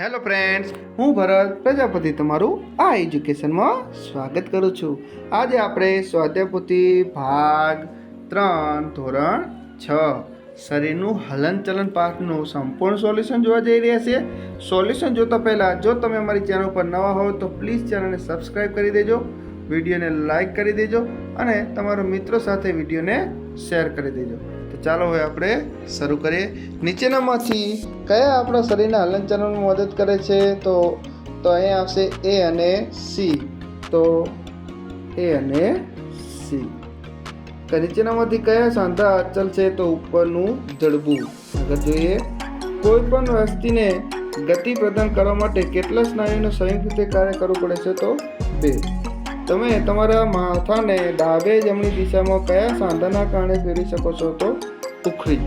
Hello friends, હું ભરત પ્રજાપતિ તમારું આ એજ્યુકેશનમાં સ્વાગત કરું છું. આજે આપણે સ્વાધ્યાયપોથી ભાગ 3 ધોરણ 6 શરીરનું હલનચલન પાઠનું સંપૂર્ણ સોલ્યુશન જોવા જઈ રહ્યા છીએ. સોલ્યુશન જોતા પહેલાં જો તમે અમારી ચેનલ પર નવા હો તો પ્લીઝ ચેનલને સબસ્ક્રાઈબ કરી દેજો, વિડીયોને લાઈક કરી દેજો અને તમારા મિત્રો સાથે વિડીયોને શેર કરી દેજો. તો ચાલો હવે આપણે શરૂ કરીએ. નીચેનામાંથી કયા આપણા શરીરના હલનચલનમાં મદદ કરે છે? તો અહીં આવશે એ અને સી. તો એ અને સી. નીચેનામાંથી કયા સાંધા અચલ છે? તો ઉપરનું જડબું. આગળ જોઈએ. કોઈ પણ વસ્તુને ગતિ પ્રદાન કરવા માટે કેટલા સ્નાયુનો સંયુક્ત રીતે કાર્ય કરવું પડે છે? તો 2. તમે તમારા માથાને ડાબે જમણી દિશામાં કયા સાંધાના કારણે ફેરવી શકો છો? તો ઉખળી.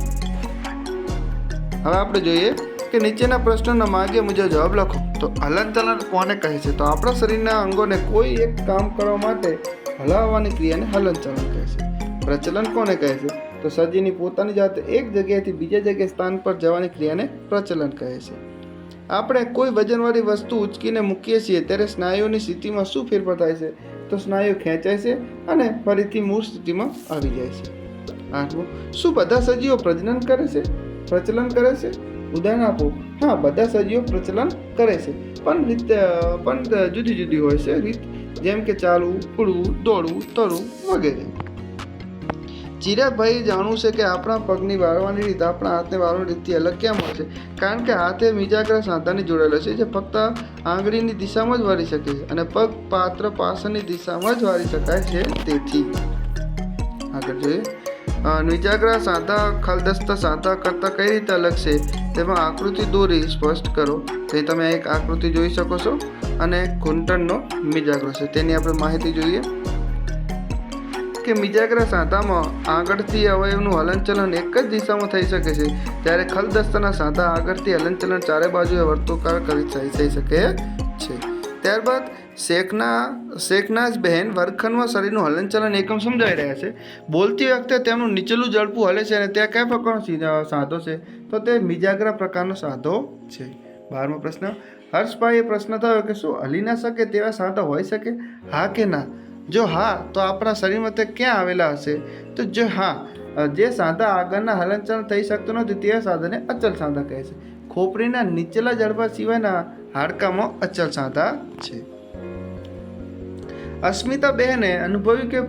હવે આપણે જોઈએ કે નીચેના પ્રશ્નોના માગ્યા મુજબ જવાબ લખો. તો હલનચલન કોને કહે છે? તો આપણા શરીરના અંગોને કોઈ એક કામ કરવા માટે હલાવવાની ક્રિયાને હલનચલન કહે છે. પ્રચલન કોને કહે છે? તો સજીવની પોતાની જાતે એક જગ્યાએથી બીજા જગ્યાએ સ્થાન પર જવાની ક્રિયાને પ્રચલન કહે છે. આપણે કોઈ વજનવાળી વસ્તુ ઉચકીને મૂકીએ છીએ ત્યારે સ્નાયુઓની સ્થિતિમાં શું ફેરફાર થાય છે? તો સ્નાયુ ખેંચાય છે અને ફરીથી મૂળ સ્થિતિમાં આવી જાય છે. 8. શું બધા સજીવો પ્રજનન કરે છે? પ્રચલન કરે છે? ઉદાહરણ આપો. હા, બધા સજીવો પ્રચલન કરે છે, પણ જુદી જુદી હોય છે રીત, જેમ કે ચાલવું, ઉડવું, દોડવું, તરવું વગેરે. ચિરાગભાઈએ જાણવું છે કે આપણા પગની વાળવાની રીત આપણા હાથને વાળવાની રીતથી અલગ કેમ હોય છે? કારણ કે હાથે મિજાગ્રા સાંધાને જોડેલો છે જે ફક્ત આંગળીની દિશામાં જ વાળી શકે છે અને પગ પાત્ર પાછળની દિશામાં જ વાળી શકાય છે. તેથી આગળ જોઈએ. નિજાગ્રા સાંધા ખલદસ્ત સાંધા કરતાં કઈ રીતે અલગ છે? તેમાં આકૃતિ દોરી સ્પષ્ટ કરો. તે તમે એક આકૃતિ જોઈ શકો છો અને ઘૂંટણનો મિજાગ્રો છે તેની આપણે માહિતી જોઈએ કે મિજાગ્રા સાંધામાં આગળથી અવયવનું હલનચલન એક જ દિશામાં થઈ શકે છે, જ્યારે ખલદસ્તના સાંધા આગળથી હલનચલન ચારે બાજુએ વર્તુળાકાર થઈ શકે છે. ત્યારબાદ શેખનાઝ બહેન વર્ગખંડમાં શરીરનું હલનચલન એકમ સમજાવી રહ્યા છે. બોલતી વખતે તેમનું નીચેલું જડપું હલે છે અને ત્યાં કયા પ્રકારનો સાંધો છે? તો તે મિજાગ્રા પ્રકારનો સાંધો છે. 12મો પ્રશ્ન. હર્ષભાઈએ પ્રશ્ન થયો કે શું હલી ન શકે તેવા સાંધા હોઈ શકે? હા કે ના? જો હા, તો આપણા શરીરમાં તે ક્યાં આવેલા હશે? તો જો હા, જે સાંધા આગળના હલનચલન થઈ શકતો નથી તે સાંધાને અચલ સાંધા કહે છે. ખોપરીના નીચલા જડબા સિવાયના હાડકામાં અચલ સાંધા છે. અસ્મિતા બહેને અનુભવ્યું કે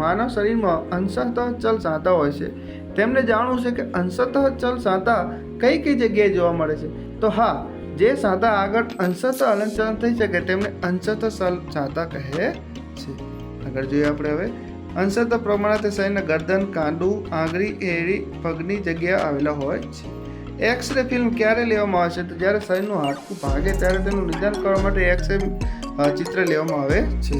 માનવ શરીરમાં અંશતઃ ચલ સાંધા હોય છે. તેમને જાણવું છે કે અંશતઃ ચલ સાંધા કઈ કઈ જગ્યાએ જોવા મળે છે? તો હા, જે સાંધા આગળ અંશતઃ હલનચલન થઈ શકે તેમને અંશતઃ ચલ સાંધા કહે છે. આગળ જોઈએ આપણે હવે. અંશતઃ પ્રમાણે તે શરીરના ગરદન, કાંડું, આંગળી, એડી, પગની જગ્યાએ આવેલા હોય છે. એક્સ-રે ફિલ્મ ક્યારે લેવામાં આવે છે? તો જ્યારે શરીરનું હાડકું ભાગે ત્યારે તેનું નિદાન કરવા માટે એક્સ-રે ચિત્ર લેવામાં આવે છે.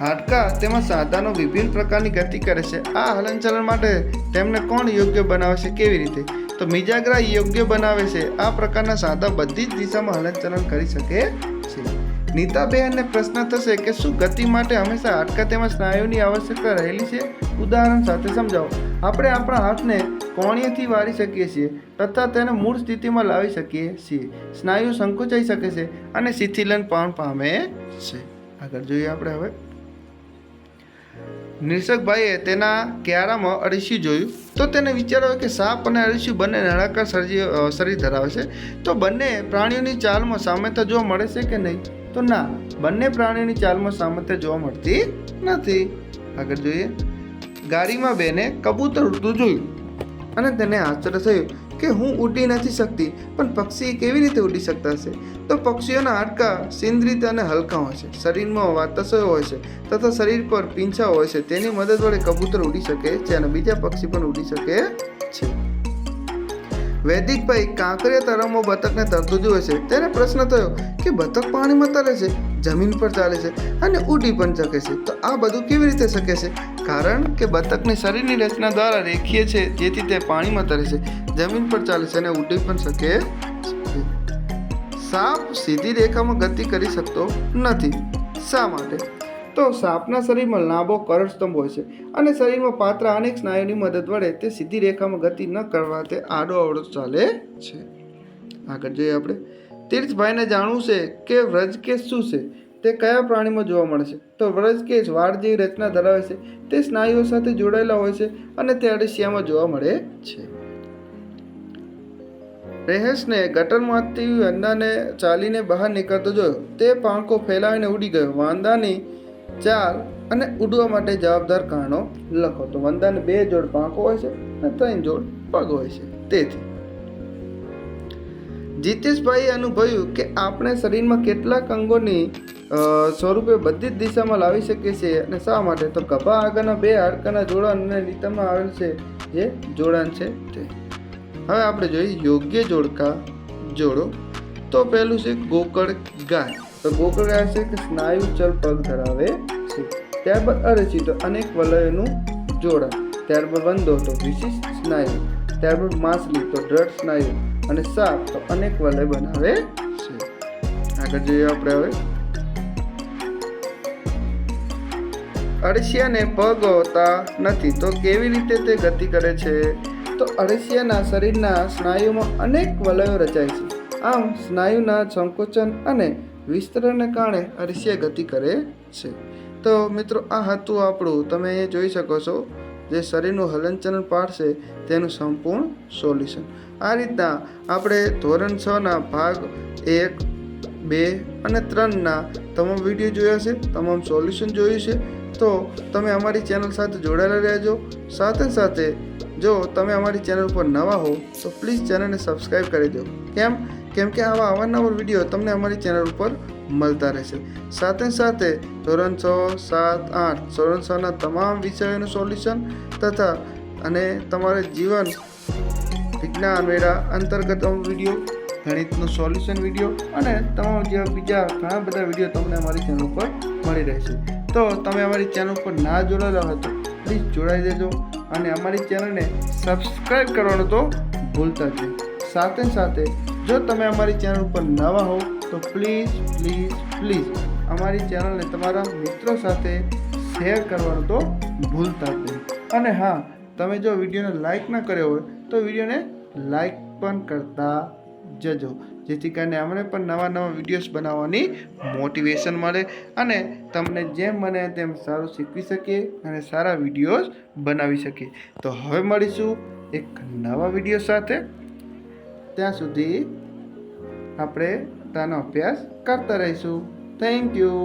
હાડકા તેમાં સાંધાનો વિભિન્ન પ્રકારની ગતિ કરે છે. આ હલનચલન માટે તેમને કોણ યોગ્ય બનાવે છે? કેવી રીતે? તો મિજાગ્રા યોગ્ય બનાવે છે. આ પ્રકારના સાંધા બધી જ દિશામાં હલનચલન કરી શકે છે. નીતાબહેનને પ્રશ્ન થશે કે શું ગતિ માટે હંમેશા હાડકા તેમજ સ્નાયુની આવશ્યકતા રહેલી છે? ઉદાહરણ સાથે સમજાવો. આપણે આપણા હાથને કોણીયથી વાળી શકીએ છીએ તથા તેને મૂળ સ્થિતિમાં લાવી શકીએ છીએ. સ્નાયુ સંકોચાઈ શકે છે અને શિથિલન પણ પામે છે. આગળ જોઈએ આપણે હવે. નિર્ષકભાઈએ તેના ક્યારામાં અળસિયું જોયું તો તેને વિચાર આવ્યો કે સાપ અને અળસિયું બંને નળાકાર શરીર ધરાવે છે, તો બંને પ્રાણીઓની ચાલમાં સામ્યતા જોવા મળે છે કે નહીં? તો ના, બંને પ્રાણીઓની ચાલમાં સામ્યતા જોવા મળતી નથી. આગળ જોઈએ. ગાડીમાં બેને કબૂતર ઉડતું જોયું અને તેને આશ્ચર્ય થયું કે હું ઉડી નથી શકતી, પણ પક્ષી કેવી રીતે ઉડી શકતા હશે? તો પક્ષીઓના હાડકા સેન્દ્રિત અને હલકા હોય છે, શરીરમાં વાતાશયો હોય છે તથા શરીર પર પીંછા હોય છે. તેની મદદ વડે કબૂતર ઉડી શકે છે અને બીજા પક્ષી પણ ઉડી શકે છે. વૈદિકભાઈ કાંકરિયા તળાવમાં બતકને તરતું જુએ છે. તેને પ્રશ્ન થયો કે બતક પાણીમાં તરે છે, જમીન પર ચાલે છે અને ઉડી પણ શકે છે, તો આ બધું કેવી રીતે શક્ય છે? કારણ કે બતકની શરીરની રચના દ્વારા રેખીય છે, જેથી તે પાણીમાં તરે છે, જમીન પર ચાલે છે અને ઉડી પણ શકે છે. સાપ સીધી રેખામાં ગતિ કરી શકતો નથી. શા માટે? તો સાપના શરીરમાં લાંબો કરડસ્તંભ હોય છે અને શરીરમાં પાતળા અનેક સ્નાયુની મદદ વડે તે સીધી રેખામાં ગતિ ન કરવા તે આડો અવળો ચાલે છે. આગળ જોઈએ આપણે. તીર્થભાઈને જાણવું છે કે વ્રજકેશ શું છે, તે કયા પ્રાણીમાં જોવા મળે છે? તો વ્રજકેશ વાળ જેવી રચના ધરાવે છે, તે સ્નાયુઓ સાથે જોડાયેલા હોય છે અને તે અળસિયામાં જોવા મળે છે. રેહસને ગટરમાંથી વાંદાને ચાલીને બહાર નીકળતો જોયો. તે પાંખો ફેલાવીને ઉડી ગયો. વાંદાની ચાલ અને ઉડવા માટે જવાબદાર કારણો લખો. તો વાંદાને 2 જોડ પાંખો હોય છે અને 3 જોડ પગ હોય છે. તેથી જીતેશભાઈએ અનુભવ્યું કે આપણે શરીરમાં કેટલાક અંગોની સ્વરૂપે બધી જ દિશામાં લાવી શકીએ છીએ અને શા માટે? તો ખભા આગળના 2 હાડકાના જોડાણ અને નીચેમાં આવેલ છે જે જોડાણ છે તે. હવે આપણે જોઈએ યોગ્ય જોડકા જોડો. તો પહેલું છે ગોકળ ગાય. તો ગોકળ ગાય છે કે સ્નાયુચલ પગ ધરાવે છે. ત્યારબાદ અરચી તો અનેક વલયોનું જોડાણ. ત્યારબાદ વંદો તો વિશિષ્ટ સ્નાયુ. ત્યારબાદ માછલી તો દ્રઢ સ્નાયુ અને સાપ તો અનેક વલય બનાવે છે. આગળ જોઈએ આપણે હવે. અળસિયાને પગ હોતા નથી તો કેવી રીતે તે ગતિ કરે છે? તો અળસિયાના શરીરના સ્નાયુમાં અનેક વલયો રચાય છે. આમ સ્નાયુના સંકોચન અને વિસ્તરણને કારણે અળસિયા ગતિ કરે છે. તો મિત્રો આ હતું આપણું, તમે અહીંયા જોઈ શકો છો જે શરીરનું હલનચલન પાઠ છે તેનું સંપૂર્ણ સોલ્યુશન. આ રીતના આપણે ધોરણ 6ના ભાગ 1, 2 અને 3ના તમામ વિડીયો જોયા છે, તમામ સોલ્યુશન જોયું છે. તો તમે અમારી ચેનલ સાથે જોડાયેલા રહેજો. સાથે સાથે જો તમે અમારી ચેનલ પર નવા હો તો પ્લીઝ ચેનલને સબસ્ક્રાઈબ કરી દો. કેમ કે આવા અવારનવાર વિડીયો તમને અમારી ચેનલ ઉપર મળતા રહેશે. સાથે સાથે ધોરણ 6, 7, 8 ધોરણ 6ના તમામ વિષયોનું સોલ્યુશન તથા અને તમારે જીવન વિજ્ઞાન વેળા અંતર્ગત વિડીયો, ગણિતનું સોલ્યુશન વિડીયો અને તમામ જેવા બીજા ઘણા બધા વિડીયો તમને અમારી ચેનલ ઉપર મળી રહેશે. તો તમે અમારી ચેનલ પર ના જોડાયેલા હોય તો પ્લીઝ જોડાઈ દેજો અને અમારી ચેનલને સબસ્ક્રાઈબ કરવાનું તો ભૂલતા જ નહીં. સાથે સાથે જો તમે અમારી ચેનલ ઉપર નવા હો તો પ્લીઝ અમારી ચેનલને તમારા મિત્રો સાથે શેર કરવાનું તો ભૂલતા જ નહીં. અને હા, તમે જો વિડીયોને લાઈક ના કર્યો હોય તો વિડીયોને લાઈક પણ કરતા જજો, જેથી કરીને અમને પણ નવા વિડીયોઝ બનાવવાની મોટિવેશન મળે અને તમને જેમ બને તેમ સારું શીખવી શકીએ અને સારા વિડીયોઝ બનાવી શકીએ. તો હવે મળીશું એક નવા વિડીયો સાથે. ત્યાં સુધી આપણે તેનો અભ્યાસ કરતા રહીશું. Thank you.